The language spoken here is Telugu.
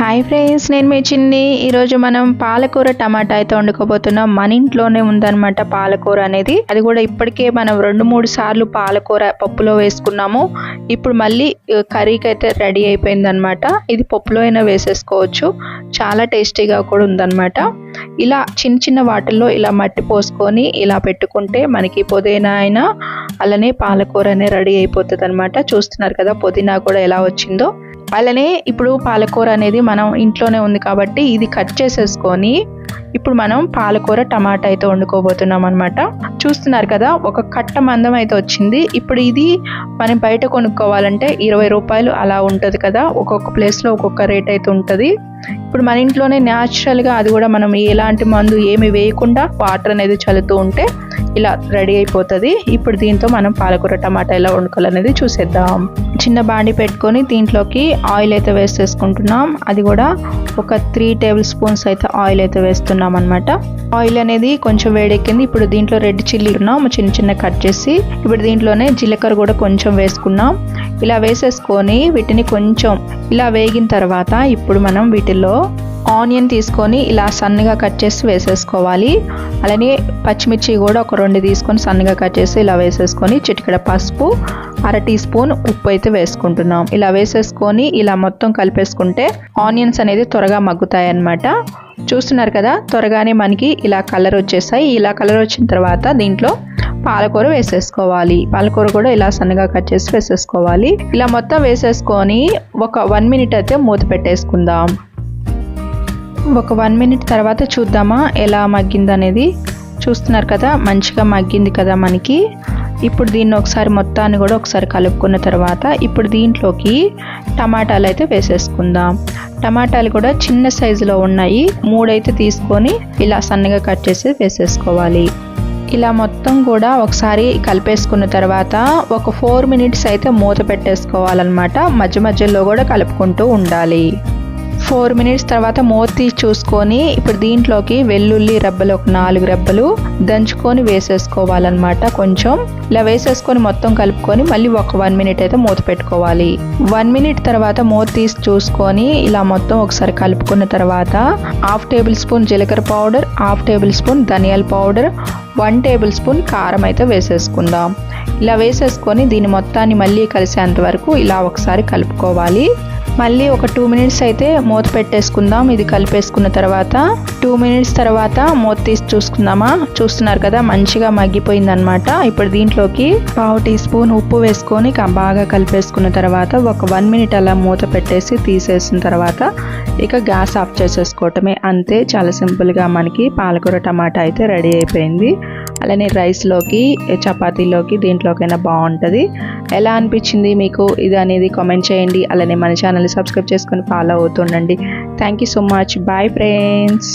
హాయ్ ఫ్రెండ్స్, నేను మీ చిన్ని. ఈరోజు మనం పాలకూర టమాటా అయితే వండుకోబోతున్నాం. మన ఇంట్లోనే ఉందన్నమాట పాలకూర అనేది. అది కూడా ఇప్పటికే మనం 2-3 సార్లు పాలకూర పప్పులో వేసుకున్నాము. ఇప్పుడు మళ్ళీ కర్రీకి అయితే రెడీ అయిపోయింది అనమాట. ఇది పప్పులో అయినా వేసేసుకోవచ్చు, చాలా టేస్టీగా కూడా ఉందన్నమాట. ఇలా చిన్న చిన్న వాటిల్లో ఇలా మట్టి పోసుకొని ఇలా పెట్టుకుంటే మనకి పుదీనా అయినా అలానే పాలకూర అనే రెడీ అయిపోతుంది అనమాట. చూస్తున్నారు కదా పుదీనా కూడా ఎలా వచ్చిందో. అలానే ఇప్పుడు పాలకూర అనేది మనం ఇంట్లోనే ఉంది కాబట్టి ఇది కట్ చేసేసుకొని ఇప్పుడు మనం పాలకూర టమాటా అయితే వండుకోబోతున్నాం అనమాట. చూస్తున్నారు కదా ఒక కట్ట మందం అయితే వచ్చింది. ఇప్పుడు ఇది మనం బయట కొనుక్కోవాలంటే 20 రూపాయలు అలా ఉంటుంది కదా. ఒక్కొక్క ప్లేస్లో ఒక్కొక్క రేట్ అయితే ఉంటుంది. ఇప్పుడు మన ఇంట్లోనే న్యాచురల్గా అది కూడా మనం ఎలాంటి మందు ఏమి వేయకుండా వాటర్ అనేది చల్లుతూ ఉంటే ఇలా రెడీ అయిపోతుంది. ఇప్పుడు దీంతో మనం పాలకూర టమాటా ఎలా వండుకోవాలనేది చూసేద్దాం. చిన్న బాండి పెట్టుకొని దీంట్లోకి ఆయిల్ అయితే వేసేసుకుంటున్నాం. అది కూడా ఒక 3 టేబుల్ స్పూన్స్ అయితే ఆయిల్ అయితే వేస్తున్నాం అనమాట. ఆయిల్ అనేది కొంచెం వేడెక్కింది. ఇప్పుడు దీంట్లో రెడ్ చిల్లీ ఉన్నాం చిన్న చిన్న కట్ చేసి. ఇప్పుడు దీంట్లోనే జీలకర్ర కూడా కొంచెం వేసుకున్నాం. ఇలా వేసేసుకొని వీటిని కొంచెం ఇలా వేగిన తర్వాత ఇప్పుడు మనం వీటిల్లో ఆనియన్ తీసుకొని ఇలా సన్నగా కట్ చేసి వేసేసుకోవాలి. అలానే పచ్చిమిర్చి కూడా ఒక 2 తీసుకొని సన్నగా కట్ చేసి ఇలా వేసేసుకొని చిటికెడ పసుపు, 1/2 టీ స్పూన్ ఉప్పు అయితే వేసుకుంటున్నాం. ఇలా వేసేసుకొని ఇలా మొత్తం కలిపేసుకుంటే ఆనియన్స్ అనేది త్వరగా మగ్గుతాయి అన్నమాట. చూస్తున్నారు కదా త్వరగానే మనకి ఇలా కలర్ వచ్చేసాయి. ఇలా కలర్ వచ్చిన తర్వాత దీంట్లో పాలకూర వేసేసుకోవాలి. పాలకూర కూడా ఇలా సన్నగా కట్ చేసి వేసేసుకోవాలి. ఇలా మొత్తం వేసేసుకొని ఒక 1 మినిట్ అయితే మూత పెట్టేసుకుందాం. ఒక 1 మినిట్ తర్వాత చూద్దామా ఎలా మగ్గింది అనేది. చూస్తున్నారు కదా మంచిగా మగ్గింది కదా మనకి. ఇప్పుడు దీన్ని ఒకసారి మొత్తాన్ని కూడా ఒకసారి కలుపుకున్న తర్వాత ఇప్పుడు దీంట్లోకి టమాటాలు అయితే వేసేసుకుందాం. టమాటాలు కూడా చిన్న సైజులో ఉన్నాయి. 3 అయితే తీసుకొని ఇలా సన్నగా కట్ చేసి వేసేసుకోవాలి. ఇలా మొత్తం కూడా ఒకసారి కలిపేసుకున్న తర్వాత ఒక 4 మినిట్స్ అయితే మూత పెట్టేసుకోవాలన్నమాట. మధ్య మధ్యలో కూడా కలుపుకుంటూ ఉండాలి. 4 మినిట్స్ తర్వాత మూత తీసి చూసుకొని ఇప్పుడు దీంట్లోకి వెల్లుల్లి రెబ్బలు ఒక 4 రెబ్బలు దంచుకొని వేసేసుకోవాలన్నమాట. కొంచెం ఇలా వేసేసుకొని మొత్తం కలుపుకొని మళ్ళీ ఒక 1 మినిట్ అయితే మూత పెట్టుకోవాలి. 1 మినిట్ తర్వాత మూత తీసి చూసుకొని ఇలా మొత్తం ఒకసారి కలుపుకున్న తర్వాత 1/2 టేబుల్ స్పూన్ జీలకర్ర పౌడర్, 1/2 టేబుల్ స్పూన్ ధనియాల పౌడర్, 1 టేబుల్ స్పూన్ కారం అయితే వేసేసుకుందాం. ఇలా వేసేసుకొని దీన్ని మొత్తాన్ని మళ్ళీ కలిసేంత వరకు ఇలా ఒకసారి కలుపుకోవాలి. మళ్ళీ ఒక 2 మినిట్స్ అయితే మూత పెట్టేసుకుందాం. ఇది కలిపేసుకున్న తర్వాత 2 మినిట్స్ తర్వాత మూత తీసి చూసుకుందామా. చూస్తున్నారు కదా మంచిగా మగ్గిపోయిందనమాట. ఇప్పుడు దీంట్లోకి 1/2 టీ స్పూన్ ఉప్పు వేసుకొని బాగా కలిపేసుకున్న తర్వాత ఒక 1 మినిట్ అలా మూత పెట్టేసి తీసేసిన తర్వాత ఇక గ్యాస్ ఆఫ్ చేసేసుకోవటమే. అంతే, చాలా సింపుల్గా మనకి పాలకూర టమాటా అయితే రెడీ అయిపోయింది. అలానే రైస్లోకి చపాతీలోకి దేంట్లోకైనా బాగుంటుంది. ఎలా అనిపించింది మీకు ఇది అనేది కామెంట్ చేయండి. అలానే మన ఛానల్ని సబ్స్క్రైబ్ చేసుకొని ఫాలో అవుతుండండి. Thank you so much. Bye friends.